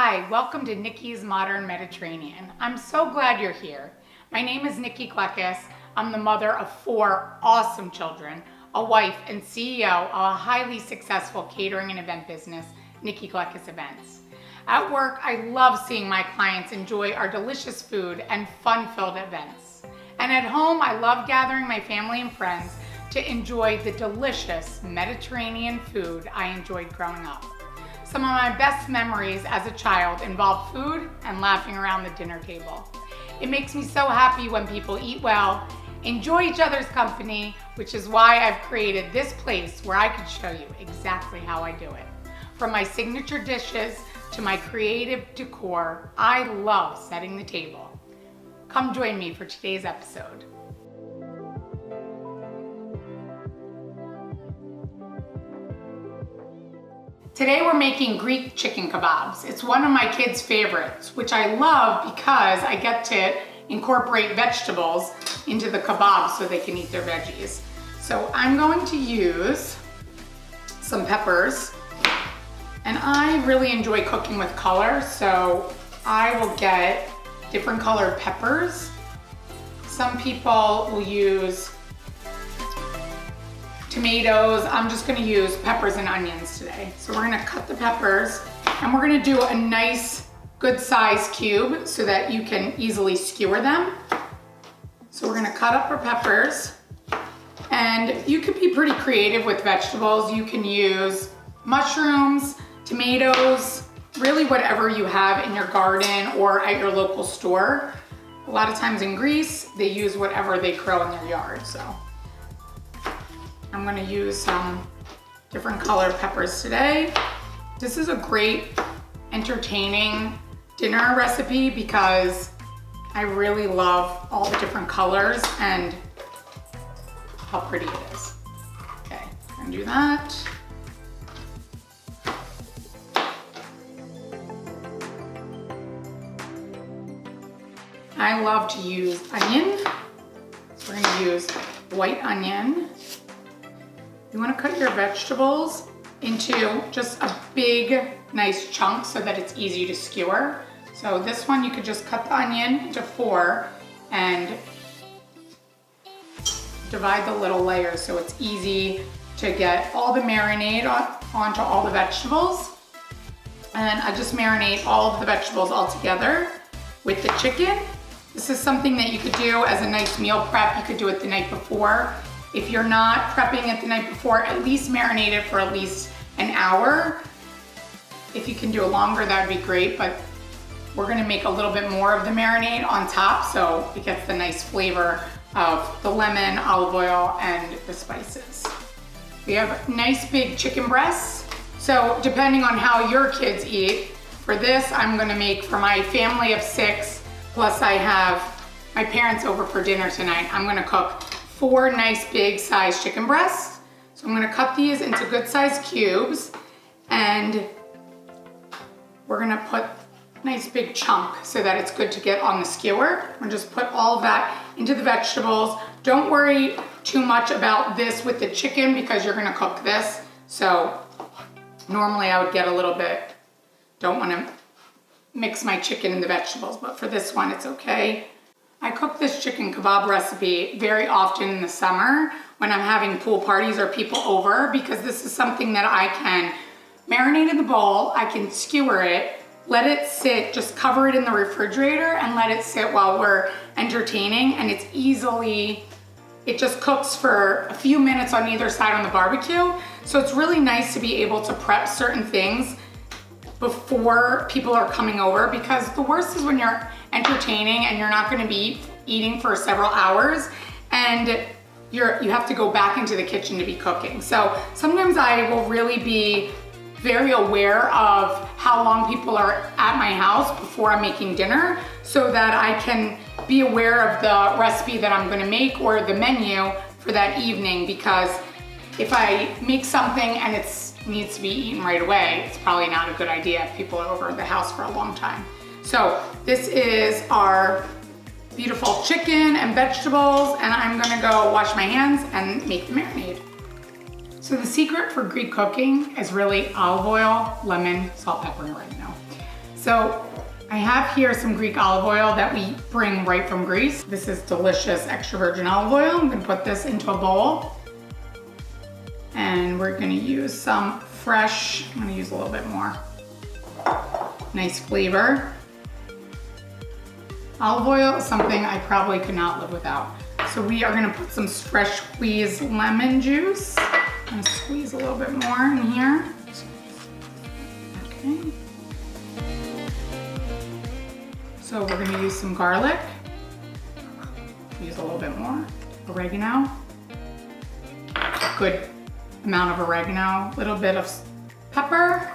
Hi, welcome to Nikki's Modern Mediterranean. I'm so glad you're here. My name is Nikki. I'm the mother of 4 awesome children, a wife, and CEO of a highly successful catering and event business, Nikki Events. At work, I love seeing my clients enjoy our delicious food and fun-filled events. And at home, I love gathering my family and friends to enjoy the delicious Mediterranean food I enjoyed growing up. Some of my best memories as a child involve food and laughing around the dinner table. It makes me so happy when people eat well, enjoy each other's company, which is why I've created this place where I can show you exactly how I do it. From my signature dishes to my creative decor, I love setting the table. Come join me for today's episode. Today we're making Greek chicken kebabs. It's one of my kids' favorites, which I love because I get to incorporate vegetables into the kebabs so they can eat their veggies. So I'm going to use some peppers, and I really enjoy cooking with color, so I will get different colored peppers. Some people will use tomatoes. I'm just gonna use peppers and onions today. So we're gonna cut the peppers and we're gonna do a nice good size cube so that you can easily skewer them. So we're gonna cut up our peppers, and you could be pretty creative with vegetables. You can use mushrooms, tomatoes, really whatever you have in your garden or at your local store. A lot of times in Greece, they use whatever they grow in their yard. So I'm gonna use some different colored peppers today. This is a great, entertaining dinner recipe because I really love all the different colors and how pretty it is. Okay, I'm gonna do that. I love to use onion. So we're gonna use white onion. You want to cut your vegetables into just a big, nice chunk so that it's easy to skewer. So this one, you could just cut the onion into 4 and divide the little layers so it's easy to get all the marinade onto all the vegetables. And I just marinate all of the vegetables all together with the chicken. This is something that you could do as a nice meal prep. You could do it the night before. If you're not prepping it the night before, at least marinate it for at least an hour. If you can do it longer, that would be great, but we're gonna make a little bit more of the marinade on top so it gets the nice flavor of the lemon, olive oil, and the spices. We have nice big chicken breasts. So depending on how your kids eat, for this, I'm gonna make for my family of 6, plus I have my parents over for dinner tonight. I'm gonna cook 4 nice big size chicken breasts. So I'm gonna cut these into good sized cubes, and we're gonna put a nice big chunk so that it's good to get on the skewer. And just put all of that into the vegetables. Don't worry too much about this with the chicken because you're gonna cook this. So normally I would get a little bit, don't wanna mix my chicken and the vegetables, but for this one, it's okay. I cook this chicken kebab recipe very often in the summer when I'm having pool parties or people over, because this is something that I can marinate in the bowl, I can skewer it, let it sit, just cover it in the refrigerator and let it sit while we're entertaining, and it just cooks for a few minutes on either side on the barbecue. So it's really nice to be able to prep certain things before people are coming over, because the worst is when you're entertaining and you're not going to be eating for several hours and you have to go back into the kitchen to be cooking. So sometimes I will really be very aware of how long people are at my house before I'm making dinner so that I can be aware of the recipe that I'm going to make or the menu for that evening, because if I make something and it needs to be eaten right away, it's probably not a good idea if people are over at the house for a long time. So this is our beautiful chicken and vegetables, and I'm gonna go wash my hands and make the marinade. So the secret for Greek cooking is really olive oil, lemon, salt, pepper, and oregano. So I have here some Greek olive oil that we bring right from Greece. This is delicious extra virgin olive oil. I'm gonna put this into a bowl. And we're gonna use some fresh, I'm gonna use a little bit more. Nice flavor. Olive oil is something I probably could not live without. So we are gonna put some fresh squeezed lemon juice. I'm gonna squeeze a little bit more in here. Okay. So we're gonna use some garlic. Use a little bit more. Oregano. Good amount of oregano. Little bit of pepper.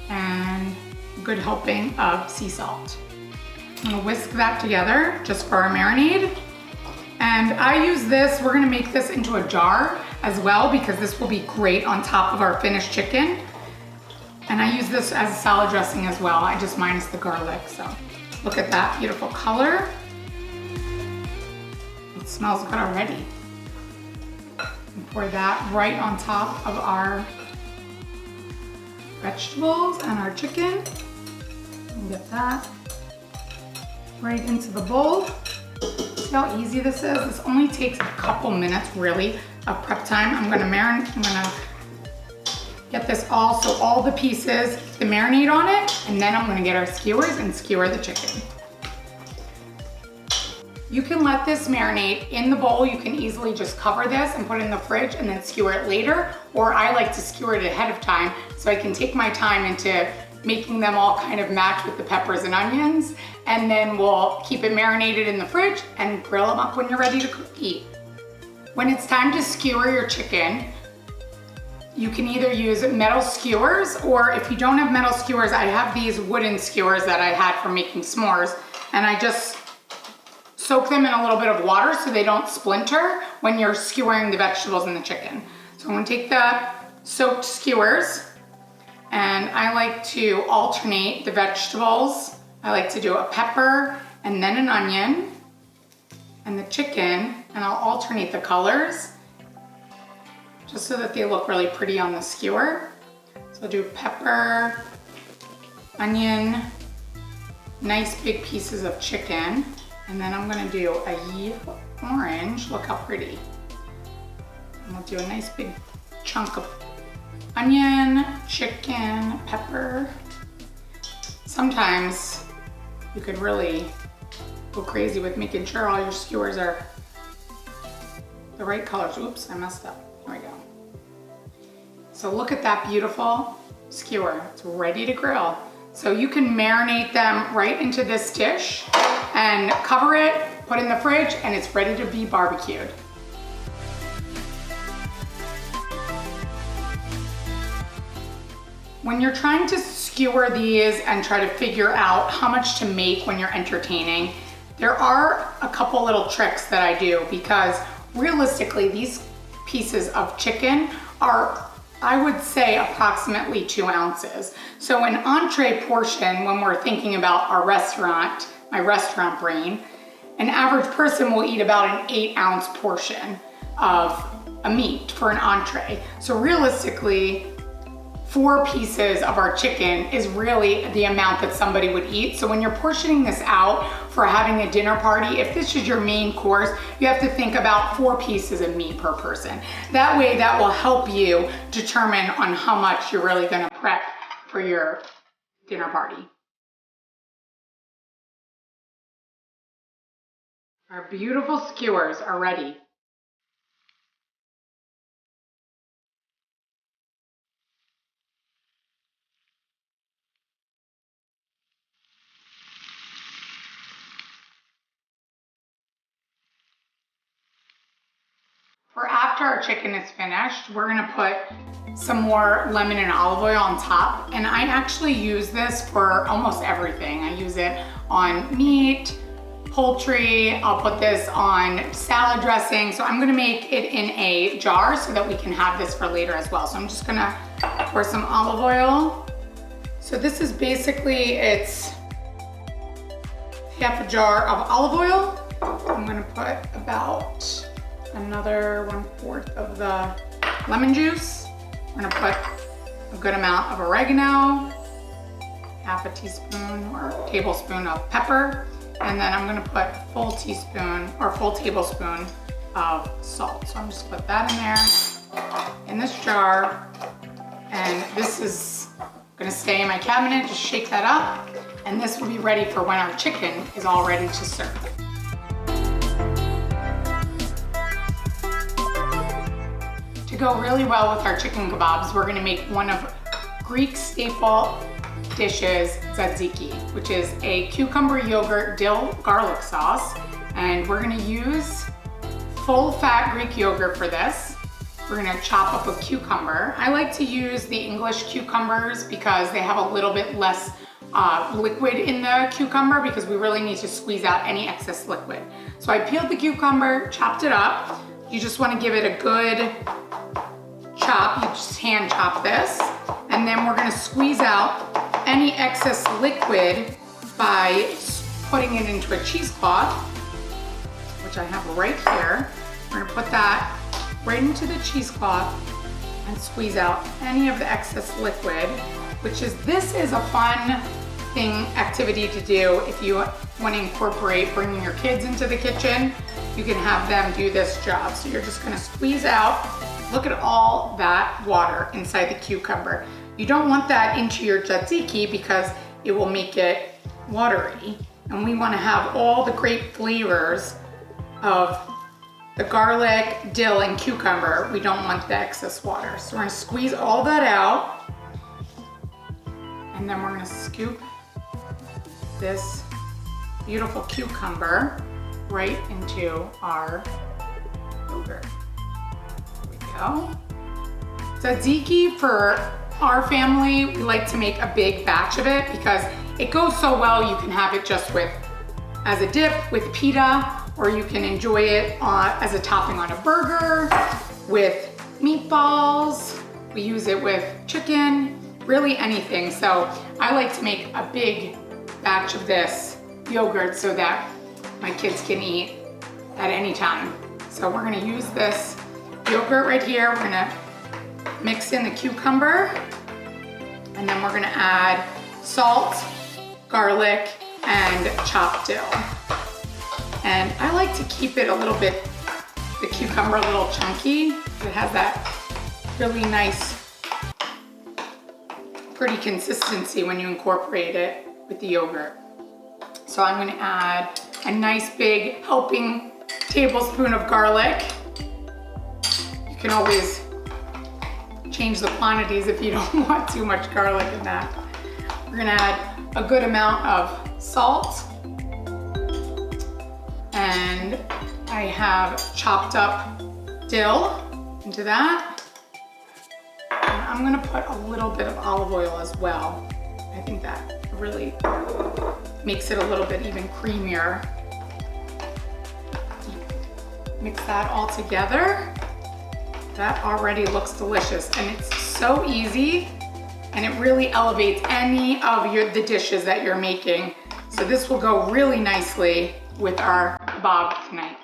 And a good helping of sea salt. I'm gonna whisk that together just for our marinade. And I use this, we're gonna make this into a jar as well because this will be great on top of our finished chicken. And I use this as a salad dressing as well. I just minus the garlic, so. Look at that beautiful color. It smells good already. And pour that right on top of our vegetables and our chicken. And get that right into the bowl. See how easy this is? This only takes a couple minutes really of prep time. I'm gonna get this all, so all the pieces, the marinade on it, and then I'm gonna get our skewers and skewer the chicken. You can let this marinate in the bowl. You can easily just cover this and put it in the fridge and then skewer it later, or I like to skewer it ahead of time so I can take my time into making them all kind of match with the peppers and onions, and then we'll keep it marinated in the fridge and grill them up when you're ready to eat. When it's time to skewer your chicken, you can either use metal skewers, or if you don't have metal skewers, I have these wooden skewers that I had for making s'mores, and I just soak them in a little bit of water so they don't splinter when you're skewering the vegetables and the chicken. So I'm gonna take the soaked skewers, and I like to alternate the vegetables. I like to do a pepper and then an onion and the chicken, and I'll alternate the colors just so that they look really pretty on the skewer. So I'll do pepper, onion, nice big pieces of chicken, and then I'm gonna do a orange. Look how pretty. And we'll do a nice big chunk of onion, chicken, pepper. Sometimes you could really go crazy with making sure all your skewers are the right colors. Oops, I messed up. There we go. So look at that beautiful skewer. It's ready to grill. So you can marinate them right into this dish and cover it, put it in the fridge, and it's ready to be barbecued. When you're trying to skewer these and try to figure out how much to make when you're entertaining, there are a couple little tricks that I do, because realistically these pieces of chicken are, I would say, approximately 2 ounces. So an entree portion, when we're thinking about our restaurant, my restaurant brain, an average person will eat about an 8-ounce portion of a meat for an entree. So realistically, 4 pieces of our chicken is really the amount that somebody would eat. So when you're portioning this out for having a dinner party, if this is your main course, you have to think about 4 pieces of meat per person. That way, that will help you determine on how much you're really gonna prep for your dinner party. Our beautiful skewers are ready. For after our chicken is finished, we're gonna put some more lemon and olive oil on top. And I actually use this for almost everything. I use it on meat, poultry, I'll put this on salad dressing. So I'm gonna make it in a jar so that we can have this for later as well. So I'm just gonna pour some olive oil. So this is basically, it's half a jar of olive oil. I'm gonna put about another 1/4 of the lemon juice. We're gonna put a good amount of oregano half a teaspoon or tablespoon of pepper. And then I'm gonna put a full teaspoon or full tablespoon of salt. So I'm just put that in there in this jar. And this is gonna stay in my cabinet, just shake that up. And this will be ready for when our chicken is all ready to serve. To go really well with our chicken kebabs, we're gonna make one of Greek staple dishes, tzatziki, which is a cucumber yogurt dill garlic sauce. And we're gonna use full fat Greek yogurt for this. We're gonna chop up a cucumber. I like to use the English cucumbers because they have a little bit less liquid in the cucumber, because we really need to squeeze out any excess liquid. So I peeled the cucumber, chopped it up. You just wanna give it a good chop. You just hand chop this. And then we're gonna squeeze out any excess liquid by putting it into a cheesecloth, which I have right here. We're gonna put that right into the cheesecloth and squeeze out any of the excess liquid, this is a fun activity to do if you want to incorporate bringing your kids into the kitchen. You can have them do this job. So you're just gonna squeeze out, look at all that water inside the cucumber. You don't want that into your tzatziki because it will make it watery. And we wanna have all the great flavors of the garlic, dill, and cucumber. We don't want the excess water. So we're gonna squeeze all that out. And then we're gonna scoop this beautiful cucumber right into our yogurt. There we go. Tzatziki, for our family, we like to make a big batch of it because it goes so well. You can have it just as a dip with pita, or you can enjoy it as a topping on a burger, with meatballs. We use it with chicken, really anything. So I like to make a big batch of this yogurt so that my kids can eat at any time. So we're gonna use this yogurt right here. We're gonna mix in the cucumber, and then we're gonna add salt, garlic, and chopped dill. And I like to keep it a little bit, the cucumber a little chunky. It has that really nice, pretty consistency when you incorporate it with the yogurt. So I'm gonna add a nice big helping tablespoon of garlic. You can always change the quantities if you don't want too much garlic in that. We're gonna add a good amount of salt. And I have chopped up dill into that. And I'm gonna put a little bit of olive oil as well. I think that really makes it a little bit even creamier. Mix that all together. That already looks delicious, and it's so easy, and it really elevates any of the dishes that you're making. So this will go really nicely with our kebab tonight.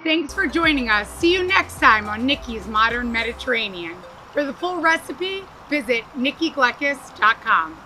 Thanks for joining us. See you next time on Nikki's Modern Mediterranean. For the full recipe, visit nikkigleckis.com.